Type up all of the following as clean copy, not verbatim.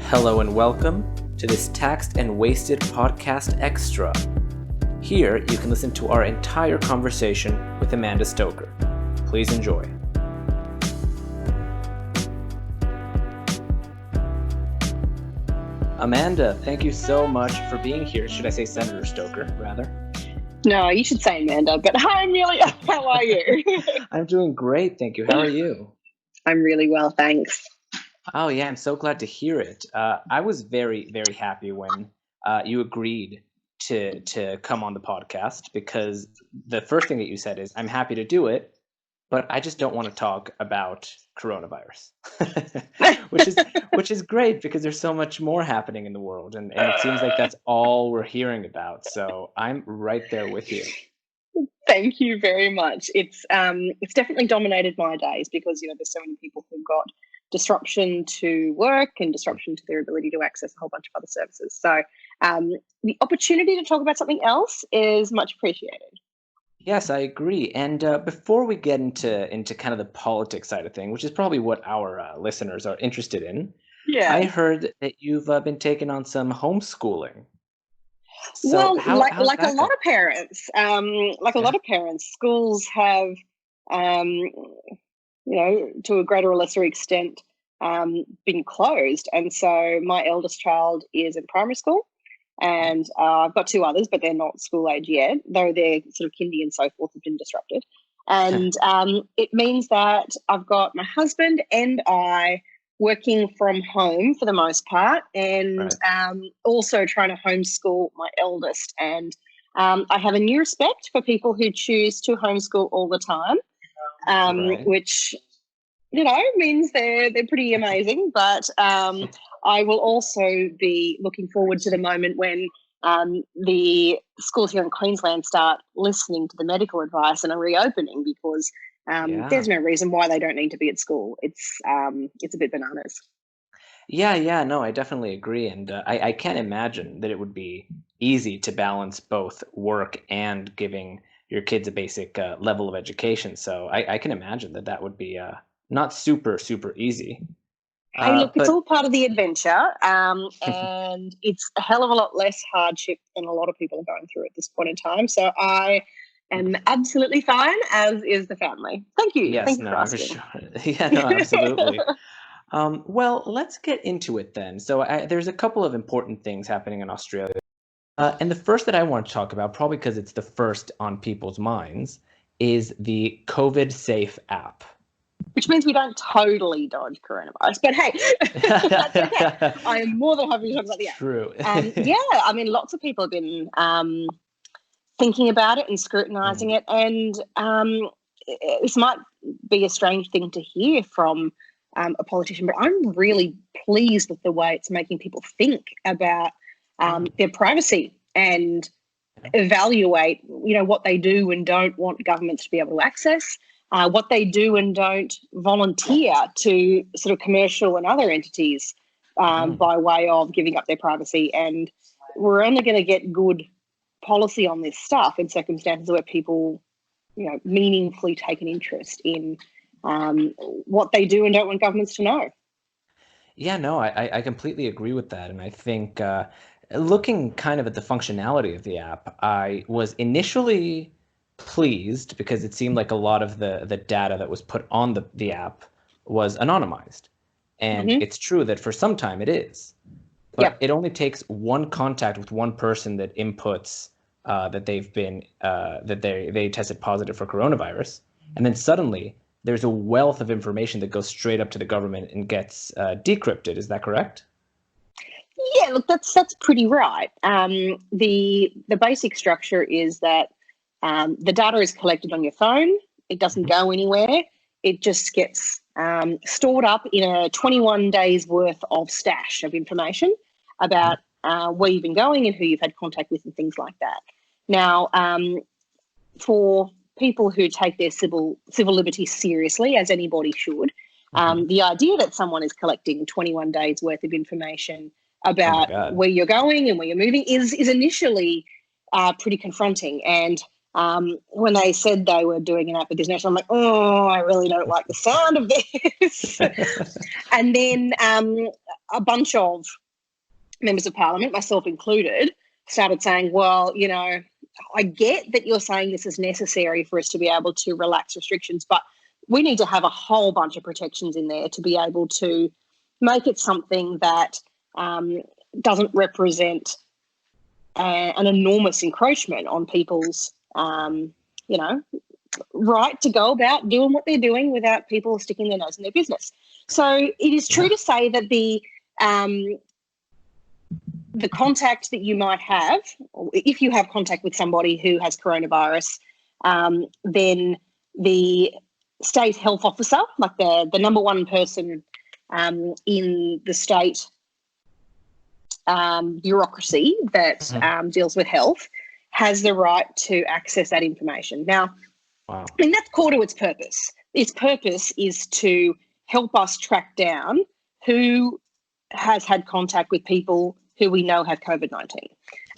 Hello and welcome to this Taxed and Wasted Podcast Extra. Here you can listen to our entire conversation with Amanda Stoker. Please enjoy. Amanda, thank you so much for being here. Should I say Senator Stoker, rather? No, you should say Amanda, but hi, Amelia. How are you? I'm doing great, thank you. How are you? I'm really well, thanks. Oh, yeah, I'm so glad to hear it. I was very, very happy when you agreed to come on the podcast, because the first thing that you said is, I'm happy to do it, but I just don't want to talk about coronavirus, which is great because there's so much more happening in the world, and it seems like that's all we're hearing about. So I'm right there with you. Thank you very much. It's definitely dominated my days because there's so many people who've got disruption to work and disruption to their ability to access a whole bunch of other services. So the opportunity to talk about something else is much appreciated. Yes, I agree. And before we get into kind of the politics side of thing, which is probably what our listeners are interested in, Yeah. I heard that you've been taking on some homeschooling. So Well, like how's a that lot of parents, a lot of parents, schools have, to a greater or lesser extent, been closed. And so my eldest child is in primary school, and I've got two others, but they're not school age yet, though their sort of kindy and so forth have been disrupted. And it means that I've got my husband and I working from home for the most part, and also trying to homeschool my eldest. And I have a new respect for people who choose to homeschool all the time, which means they're pretty amazing. But I will also be looking forward to the moment when the schools here in Queensland start listening to the medical advice and are reopening, because there's no reason why they don't need to be at school. It's a bit bananas. Yeah, no, I definitely agree. And I can't imagine that it would be easy to balance both work and giving your kids a basic level of education. So I can imagine that would be not super, super easy. Hey, look, it's all part of the adventure, and it's a hell of a lot less hardship than a lot of people are going through at this point in time. So I am absolutely fine, as is the family. Thank you. Yes, Thank you no, for for asking. sure. Yeah, no, absolutely. Well, let's get into it then. So there's a couple of important things happening in Australia. And the first that I want to talk about, probably because it's the first on people's minds, is the COVID Safe app. Which means we don't totally dodge coronavirus. But hey, that's okay. I am more than happy to talk about the app. True. Lots of people have been thinking about it and scrutinising it. And this might be a strange thing to hear from a politician, but I'm really pleased with the way it's making people think about their privacy and evaluate, what they do and don't want governments to be able to access, what they do and don't volunteer to sort of commercial and other entities by way of giving up their privacy. And we're only going to get good policy on this stuff in circumstances where people, meaningfully take an interest in what they do and don't want governments to know. Yeah, no, I completely agree with that. And I think looking kind of at the functionality of the app, I was initially pleased because it seemed like a lot of the data that was put on the app was anonymized. And it's true that for some time it is. But it only takes one contact with one person that inputs that they've been that they tested positive for coronavirus, and then suddenly there's a wealth of information that goes straight up to the government and gets decrypted. Is that correct? Yeah, look, that's pretty right. The basic structure is that the data is collected on your phone. It doesn't go anywhere. It just gets stored up in a 21 days worth of stash of information about where you've been going and who you've had contact with and things like that. Now, for people who take their civil liberties seriously, as anybody should, the idea that someone is collecting 21 days worth of information about where you're going and where you're moving is initially pretty confronting. And when they said they were doing an app with this national, I'm like, oh, I really don't like the sound of this. And then a bunch of members of parliament, myself included, started saying, well, I get that you're saying this is necessary for us to be able to relax restrictions, but we need to have a whole bunch of protections in there to be able to make it something that doesn't represent an enormous encroachment on people's, right to go about doing what they're doing without people sticking their nose in their business. So it is true to say that the contact that you might have, or if you have contact with somebody who has coronavirus, then the state health officer, like the number one person in the state bureaucracy that deals with health, has the right to access that information. Now, wow. I mean, that's core to its purpose. Its purpose is to help us track down who has had contact with people who we know have COVID-19.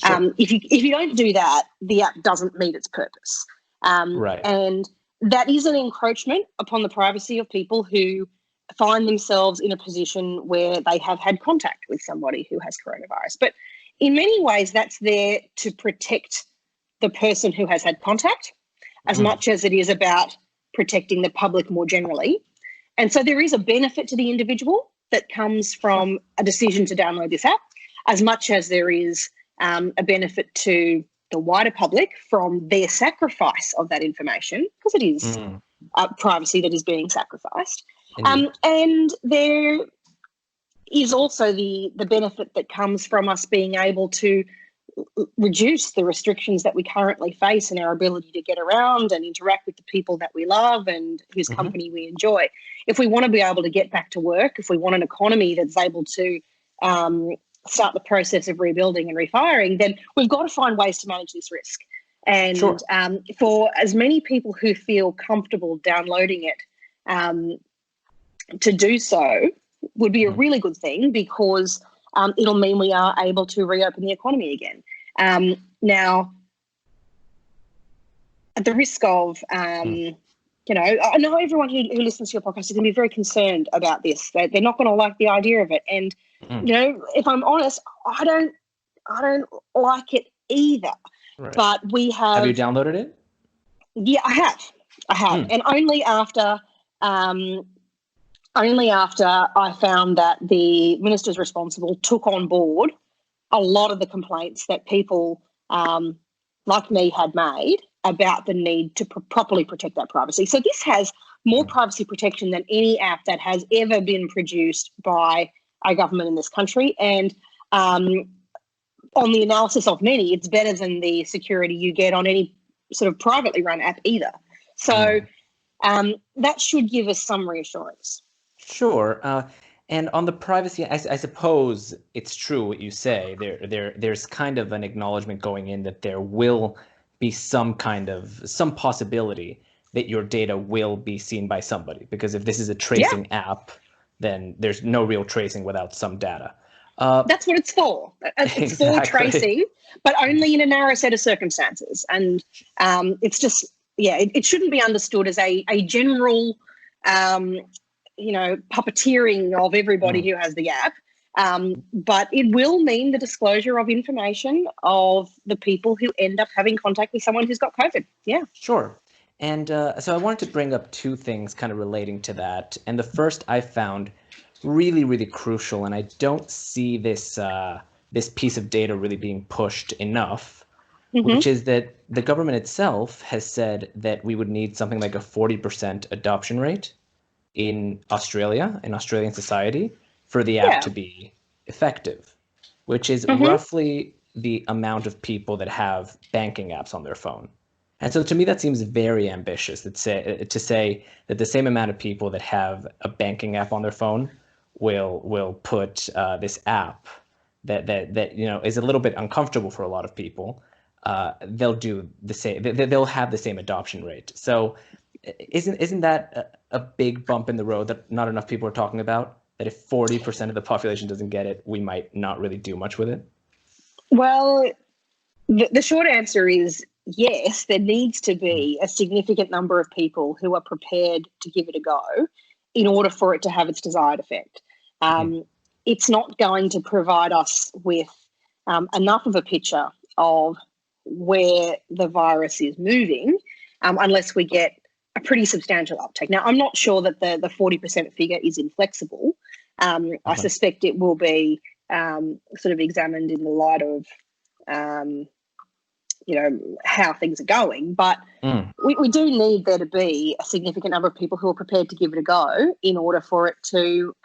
Sure. If you don't do that, the app doesn't meet its purpose. Right. And that is an encroachment upon the privacy of people who find themselves in a position where they have had contact with somebody who has coronavirus. But in many ways, that's there to protect the person who has had contact as much as it is about protecting the public more generally. And so there is a benefit to the individual that comes from a decision to download this app, as much as there is a benefit to the wider public from their sacrifice of that information, because it is privacy that is being sacrificed. And there is also the benefit that comes from us being able to reduce the restrictions that we currently face in our ability to get around and interact with the people that we love and whose company we enjoy. If we want to be able to get back to work, if we want an economy that's able to start the process of rebuilding and refiring, then we've got to find ways to manage this risk. And for as many people who feel comfortable downloading it, to do so would be a really good thing, because it'll mean we are able to reopen the economy again. Now, at the risk of, I know everyone who listens to your podcast is going to be very concerned about this. They're not going to like the idea of it. And, if I'm honest, I don't like it either. Right. But we have... Have you downloaded it? Yeah, I have. And only after I found that the ministers responsible took on board a lot of the complaints that people like me had made about the need to properly protect that privacy. So this has more privacy protection than any app that has ever been produced by a government in this country. And on the analysis of many, it's better than the security you get on any sort of privately run app either. So that should give us some reassurance. Sure. And on the privacy, I suppose it's true what you say. There's kind of an acknowledgement going in that there will be some possibility that your data will be seen by somebody. Because if this is a tracing app, then there's no real tracing without some data. That's what it's for. It's for tracing, but only in a narrow set of circumstances. And it's just, it shouldn't be understood as a general puppeteering of everybody who has the app. But it will mean the disclosure of information of the people who end up having contact with someone who's got COVID. Yeah. Sure. And so I wanted to bring up two things kind of relating to that. And the first I found really, really crucial, and I don't see this piece of data really being pushed enough, which is that the government itself has said that we would need something like a 40% adoption rate in Australian society, for the app to be effective, which is roughly the amount of people that have banking apps on their phone. And so to me, that seems very ambitious to say that the same amount of people that have a banking app on their phone will put this app that is a little bit uncomfortable for a lot of people. They'll do the same. They'll have the same adoption rate. So isn't that a big bump in the road that not enough people are talking about? That if 40% of the population doesn't get it, we might not really do much with it? Well, the short answer is yes, there needs to be a significant number of people who are prepared to give it a go in order for it to have its desired effect. it's not going to provide us with enough of a picture of where the virus is moving unless we get a pretty substantial uptake. Now, I'm not sure that the 40% figure is inflexible. I suspect it will be sort of examined in the light of, how things are going. But we do need there to be a significant number of people who are prepared to give it a go in order for it to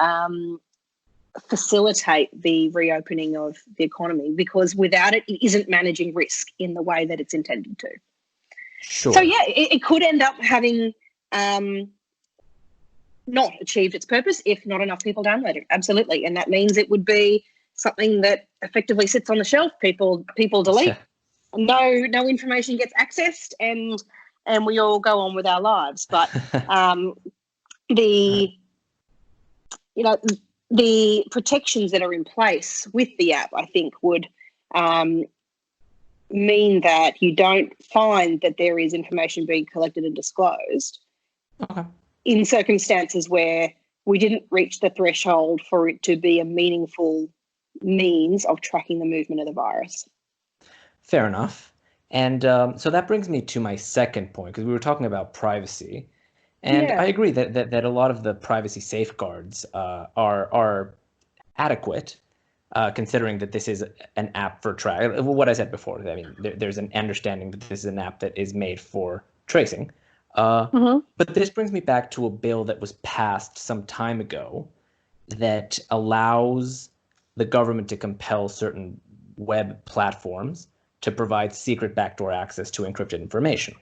facilitate the reopening of the economy, because without it, it isn't managing risk in the way that it's intended to. Sure. So, yeah, it could end up having not achieved its purpose if not enough people download it. Absolutely. And that means it would be something that effectively sits on the shelf. People delete. Yeah. No information gets accessed, and we all go on with our lives. But the protections that are in place with the app, I think, would mean that you don't find that there is information being collected and disclosed in circumstances where we didn't reach the threshold for it to be a meaningful means of tracking the movement of the virus. Fair enough. And so that brings me to my second point, because we were talking about privacy. And I agree that a lot of the privacy safeguards are adequate, considering that this is an app for what I said before. I mean, there's an understanding that this is an app that is made for tracing. But this brings me back to a bill that was passed some time ago that allows the government to compel certain web platforms to provide secret backdoor access to encrypted information.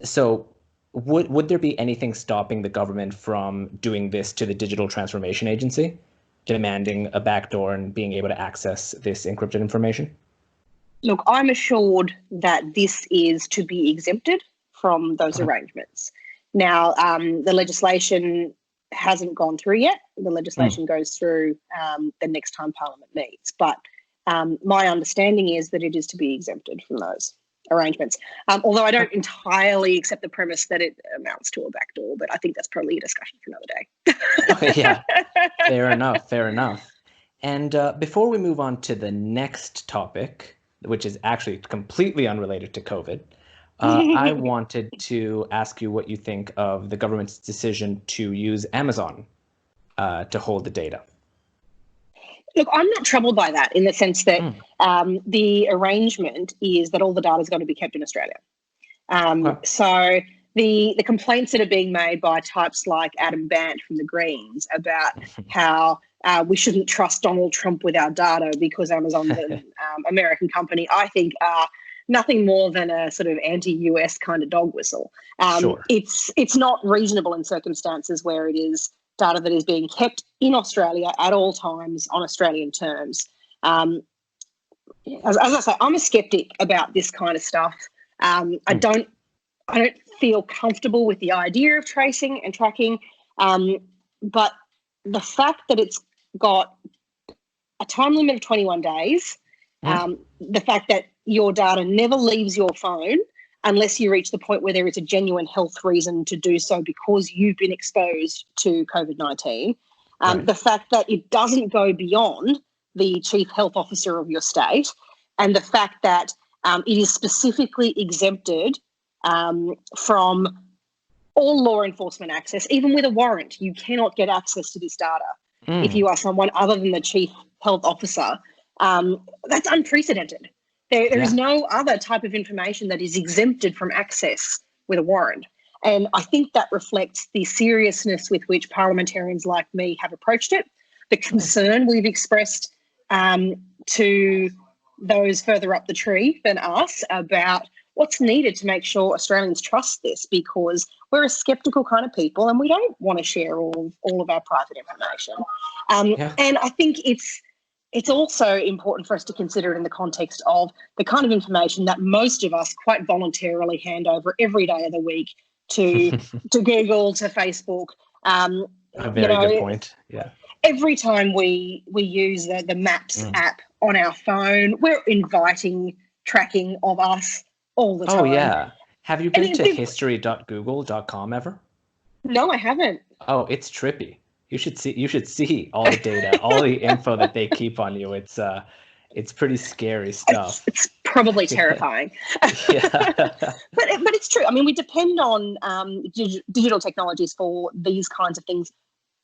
So would there be anything stopping the government from doing this to the Digital Transformation Agency, demanding a backdoor and being able to access this encrypted information? Look, I'm assured that this is to be exempted from those arrangements. Now, the legislation hasn't gone through yet. The legislation goes through the next time Parliament meets. But my understanding is that it is to be exempted from those arrangements. Although I don't entirely accept the premise that it amounts to a backdoor, but I think that's probably a discussion for another day. Yeah, fair enough. And before we move on to the next topic, which is actually completely unrelated to COVID, I wanted to ask you what you think of the government's decision to use Amazon to hold the data. Look, I'm not troubled by that in the sense that the arrangement is that all the data is going to be kept in Australia. So the complaints that are being made by types like Adam Bant from the Greens about how we shouldn't trust Donald Trump with our data because Amazon's an American company, I think are nothing more than a sort of anti-US kind of dog whistle. Sure. It's not reasonable in circumstances where it is data that is being kept in Australia at all times on Australian terms. As I say, I'm a skeptic about this kind of stuff. I don't feel comfortable with the idea of tracing and tracking, but the fact that it's got a time limit of 21 days, the fact that your data never leaves your phone unless you reach the point where there is a genuine health reason to do so because you've been exposed to COVID-19, the fact that it doesn't go beyond the chief health officer of your state, and the fact that it is specifically exempted from all law enforcement access. Even with a warrant, you cannot get access to this data if you are someone other than the chief health officer. That's unprecedented. There is no other type of information that is exempted from access with a warrant. And I think that reflects the seriousness with which parliamentarians like me have approached it, the concern we've expressed to those further up the tree than us about what's needed to make sure Australians trust this, because we're a skeptical kind of people and we don't want to share all of our private information. And I think it's also important for us to consider it in the context of the kind of information that most of us quite voluntarily hand over every day of the week to Google, to Facebook. A very good point. Yeah. Every time we use the Maps app on our phone, we're inviting tracking of us all the time. Oh, yeah. Have you been to history.google.com ever? No, I haven't. Oh, it's trippy. You should see all the data, all the info that they keep on you. It's pretty scary stuff. It's probably terrifying. Yeah. But it's true. I mean, we depend on digital technologies for these kinds of things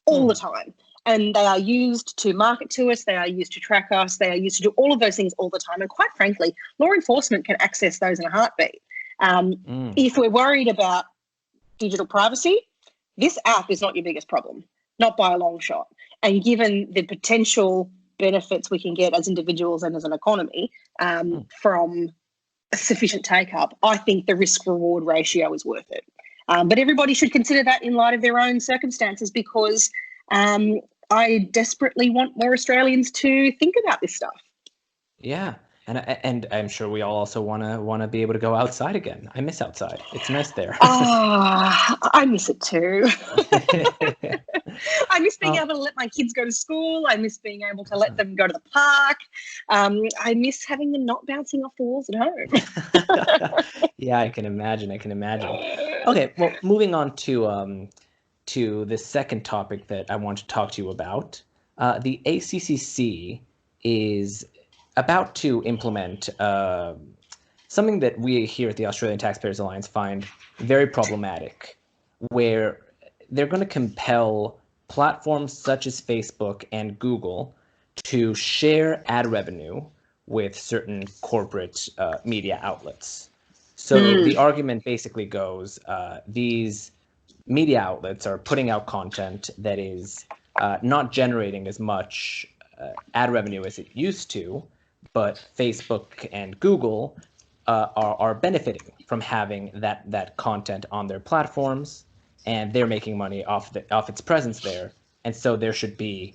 all the time. And they are used to market to us. They are used to track us. They are used to do all of those things all the time. And quite frankly, law enforcement can access those in a heartbeat. If we're worried about digital privacy, this app is not your biggest problem, not by a long shot. And given the potential benefits we can get as individuals and as an economy from a sufficient take-up, I think the risk-reward ratio is worth it. But everybody should consider that in light of their own circumstances, because I desperately want more Australians to think about this stuff. Yeah, and I'm sure we all also want to be able to go outside again. I miss outside. It's nice there. I miss it too. I miss being able to let my kids go to school. I miss being able to let them go to the park. I miss having them not bouncing off the walls at home. Yeah, I can imagine. Okay, well, moving on to the second topic that I want to talk to you about. The ACCC is about to implement something that we here at the Australian Taxpayers Alliance find very problematic, where they're going to compel platforms such as Facebook and Google to share ad revenue with certain corporate media outlets. So the argument basically goes, these media outlets are putting out content that is not generating as much ad revenue as it used to, but Facebook and Google are benefiting from having that content on their platforms, and they're making money off its presence there, and so there should be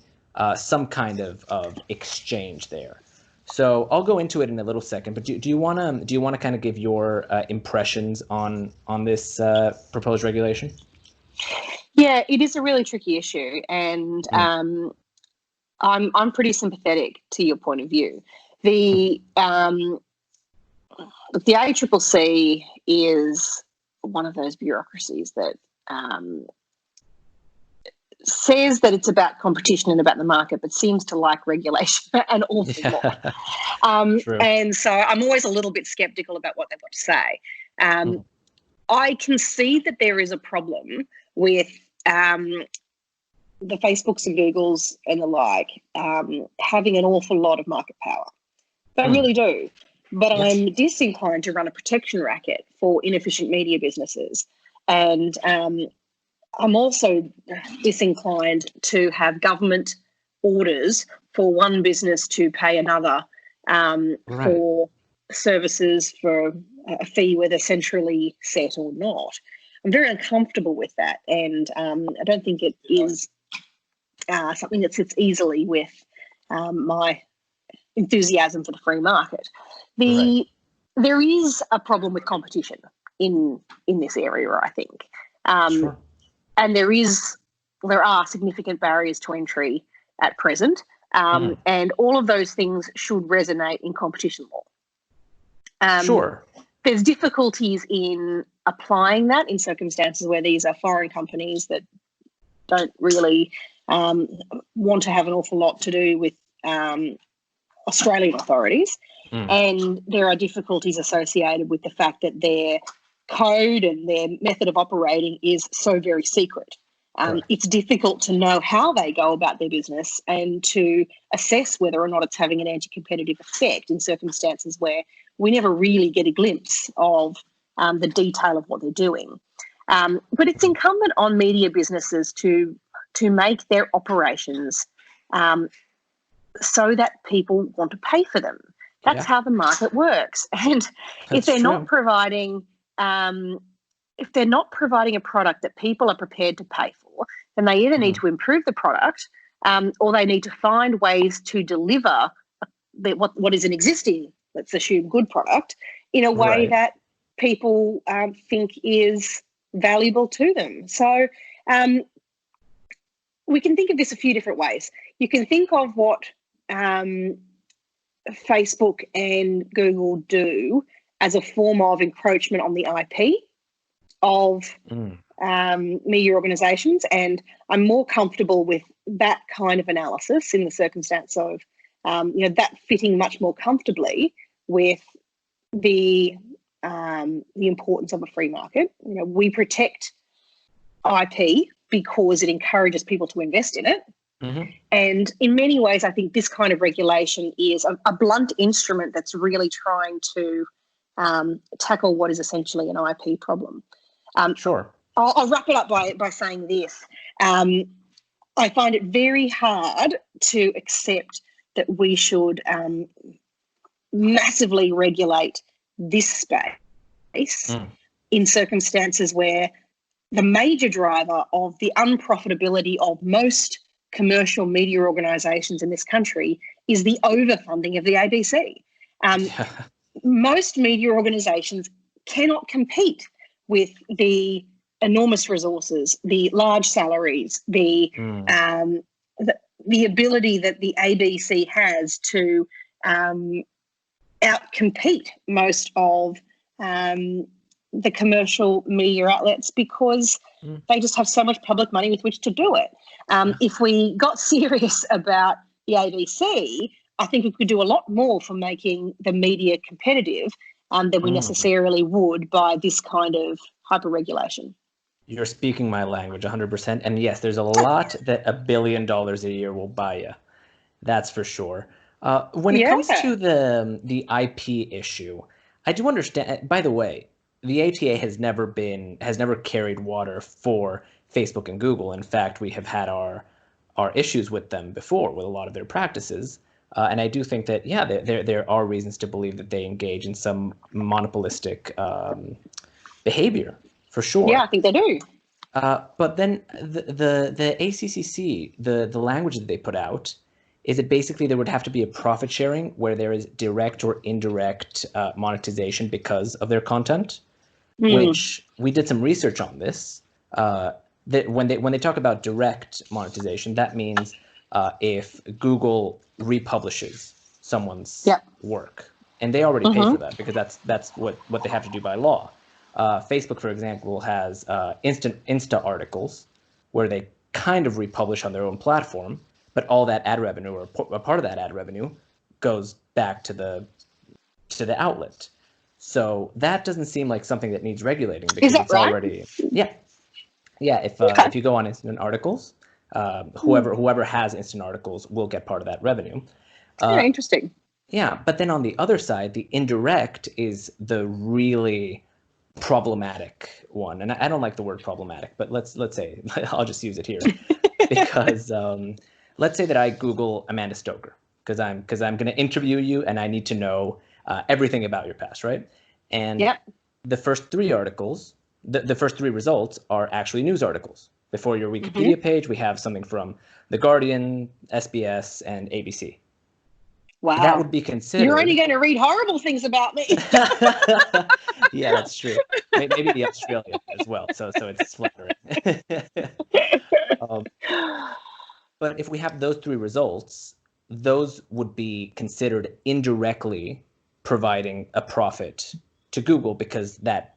some kind of exchange there. So I'll go into it in a little second, but do you want to kind of give your impressions on this proposed regulation? Yeah, it is a really tricky issue, and I'm pretty sympathetic to your point of view. The ACCC is one of those bureaucracies that says that it's about competition and about the market, but seems to like regulation an awful lot. And so I'm always a little bit skeptical about what they've got to say. I can see that there is a problem with the Facebooks and Googles and the like having an awful lot of market power. They really do. But I'm disinclined to run a protection racket for inefficient media businesses. And I'm also disinclined to have government orders for one business to pay another for services for a fee, whether centrally set or not. I'm very uncomfortable with that, and I don't think it is something that sits easily with my enthusiasm for the free market. There is a problem with competition in this area, I think. And there are significant barriers to entry at present, and all of those things should resonate in competition law. There's difficulties in applying that in circumstances where these are foreign companies that don't really want to have an awful lot to do with Australian authorities. And there are difficulties associated with the fact that their code and their method of operating is so very secret. It's difficult to know how they go about their business and to assess whether or not it's having an anti-competitive effect in circumstances where we never really get a glimpse of the detail of what they're doing. But it's incumbent on media businesses to make their operations so that people want to pay for them. That's how the market works. And if they're not providing a product that people are prepared to pay for, then they either need to improve the product or they need to find ways to deliver what is an existing, let's assume, good product in a way that people think is valuable to them. So we can think of this a few different ways. You can think of what Facebook and Google do as a form of encroachment on the IP. of Mm. media organisations, and I'm more comfortable with that kind of analysis in the circumstance of that fitting much more comfortably with the importance of a free market. We protect IP because it encourages people to invest in it. Mm-hmm. And in many ways, I think this kind of regulation is a blunt instrument that's really trying to tackle what is essentially an IP problem. Sure. I'll wrap it up by saying this. I find it very hard to accept that we should massively regulate this space in circumstances where the major driver of the unprofitability of most commercial media organisations in this country is the overfunding of the ABC. Most media organisations cannot compete with the enormous resources, the large salaries, the ability that the ABC has to outcompete most of the commercial media outlets because they just have so much public money with which to do it. If we got serious about the ABC, I think we could do a lot more for making the media competitive than we necessarily would by this kind of hyper-regulation. You're speaking my language 100%. And yes, there's a lot that $1 billion a year will buy you. That's for sure. When it comes to the IP issue, I do understand. By the way, the ATA has never carried water for Facebook and Google. In fact, we have had our issues with them before with a lot of their practices. And I do think that, yeah, there are reasons to believe that they engage in some monopolistic behavior, for sure. Yeah, I think they do. But then the ACCC, the language that they put out, is that basically there would have to be a profit sharing where there is direct or indirect monetization because of their content, which we did some research on this. That when they talk about direct monetization, that means if Google republishes someone's work, and they already pay for that because that's what they have to do by law. Facebook, for example, has Insta articles where they kind of republish on their own platform, but all that ad revenue or a part of that ad revenue goes back to the outlet. So that doesn't seem like something that needs regulating because it's right? already If you go on Instant Articles, whoever has Instant Articles will get part of that revenue. Interesting. Yeah, but then on the other side, the indirect is the really problematic one, and I don't like the word problematic, but let's say I'll just use it here because let's say that I Google Amanda Stoker because I'm going to interview you and I need to know everything about your past, right? And the first three articles, the first three results are actually news articles. Before your Wikipedia page, we have something from The Guardian, SBS, and ABC. Wow. That would be considered. You're only going to read horrible things about me. Yeah, that's true. Maybe the Australian as well. So it's flattering. But if we have those three results, those would be considered indirectly providing a profit to Google because that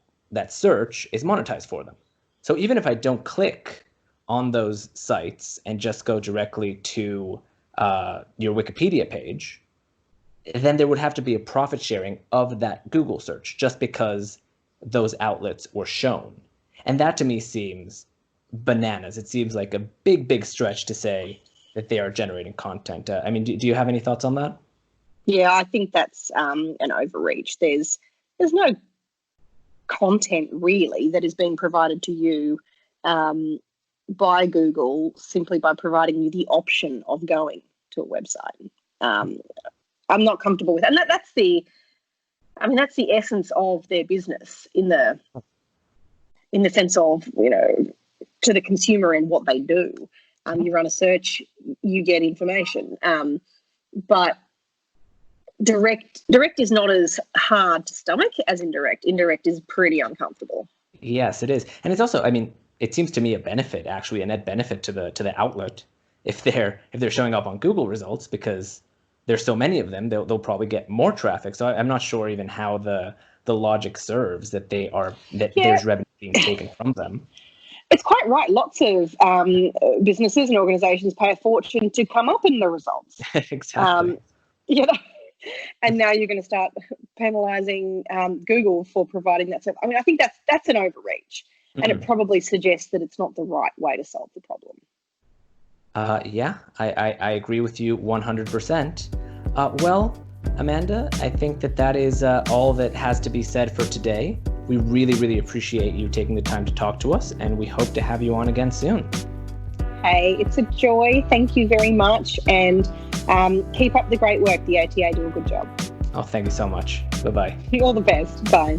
search is monetized for them. So even if I don't click on those sites and just go directly to your Wikipedia page, then there would have to be a profit sharing of that Google search just because those outlets were shown. And that to me seems bananas. It seems like a big stretch to say that they are generating content. I mean, do you have any thoughts on that? Yeah, I think that's an overreach. There's no content really that is being provided to you by Google simply by providing you the option of going to a website. I'm not comfortable with that. And that's the essence of their business in the sense of, to the consumer and what they do. You run a search, you get information. But direct is not as hard to stomach as indirect. Indirect is pretty uncomfortable. Yes, it is. And it's also, I mean, it seems to me a benefit, actually, a net benefit to the outlet if they're showing up on Google results because there's so many of them, they'll probably get more traffic. So I'm not sure even how the logic serves that there's revenue being taken from them. It's quite right. Lots of businesses and organisations pay a fortune to come up in the results. Exactly. You know, and now you're going to start penalising Google for providing that stuff. I mean, I think that's an overreach, and it probably suggests that it's not the right way to solve the problem. Yeah, I agree with you 100%. Well, Amanda, I think that is all that has to be said for today. We really, really appreciate you taking the time to talk to us, and we hope to have you on again soon. Hey, it's a joy. Thank you very much, and keep up the great work. The OTA do a good job. Oh, thank you so much. Bye-bye. All the best. Bye.